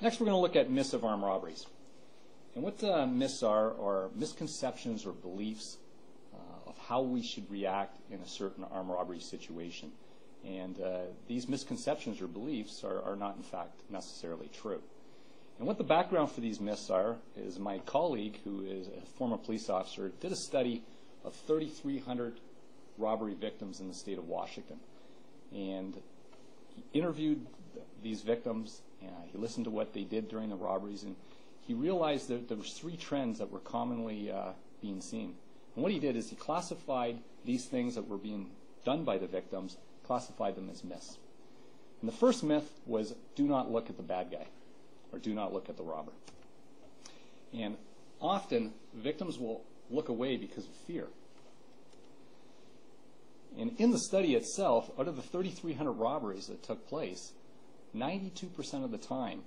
Next, we're going to look at myths of armed robberies. And what myths are misconceptions or beliefs of how we should react in a certain armed robbery situation. And these misconceptions or beliefs are not, in fact, necessarily true. And what the background for these myths are is my colleague, who is a former police officer, did a study of 3,300 robbery victims in the state of Washington. And he interviewed these victims, and he listened to what they did during the robberies, and he realized that there was three trends that were commonly being seen. And what he did is he classified these things that were being done by the victims, classified them as myths. And the first myth was, do not look at the bad guy, or do not look at the robber. And often, victims will look away because of fear. And in the study itself, out of the 3,300 robberies that took place, 92% of the time,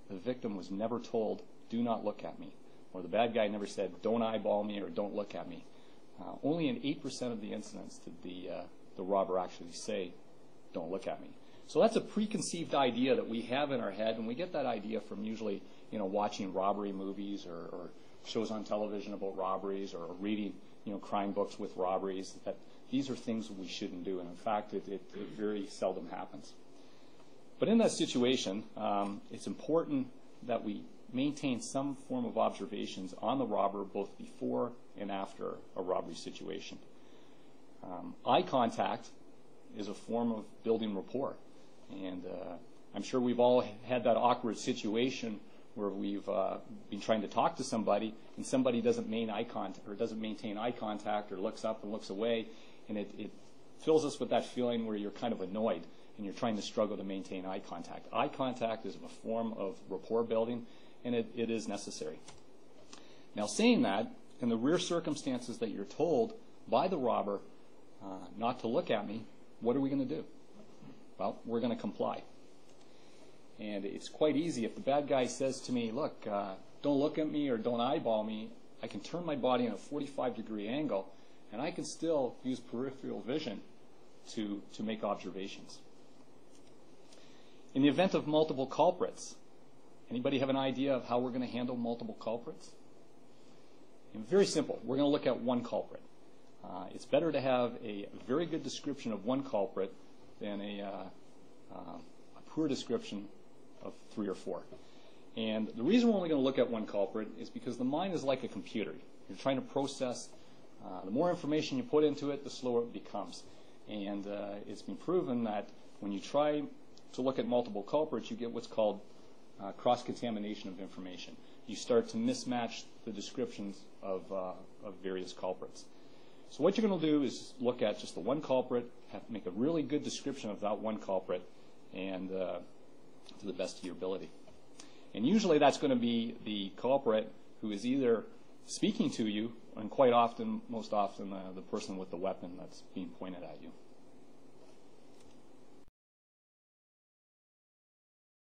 the victim was never told, do not look at me. Or the bad guy never said, don't eyeball me or don't look at me. Only in 8% of the incidents did the robber actually say, don't look at me. So that's a preconceived idea that we have in our head, and we get that idea from usually, watching robbery movies or shows on television about robberies, or reading, crime books with robberies, that these are things we shouldn't do. And in fact, it very seldom happens. But in that situation, it's important that we maintain some form of observations on the robber both before and after a robbery situation. Eye contact is a form of building rapport. And I'm sure we've all had that awkward situation where we've been trying to talk to somebody and somebody doesn't maintain eye contact or looks up and looks away, and it fills us with that feeling where you're kind of annoyed and you're trying to struggle to maintain eye contact. Eye contact is a form of rapport building, and it is necessary. Now, saying that, in the rare circumstances that you're told by the robber not to look at me, what are we going to do? Well, we're going to comply. And it's quite easy. If the bad guy says to me, look, don't look at me or don't eyeball me, I can turn my body in a 45-degree angle, and I can still use peripheral vision to make observations. In the event of multiple culprits, anybody have an idea of how we're going to handle multiple culprits? And very simple. We're going to look at one culprit. It's better to have a very good description of one culprit than a poor description of three or four. And the reason we're only going to look at one culprit is because the mind is like a computer. You're trying to process. The more information you put into it, the slower it becomes. And it's been proven that when you try to look at multiple culprits, you get what's called cross-contamination of information. You start to mismatch the descriptions of various culprits. So what you're going to do is look at just the one culprit, make a really good description of that one culprit, and to the best of your ability. And usually that's going to be the culprit who is either speaking to you, and quite often, most often, the person with the weapon that's being pointed at you.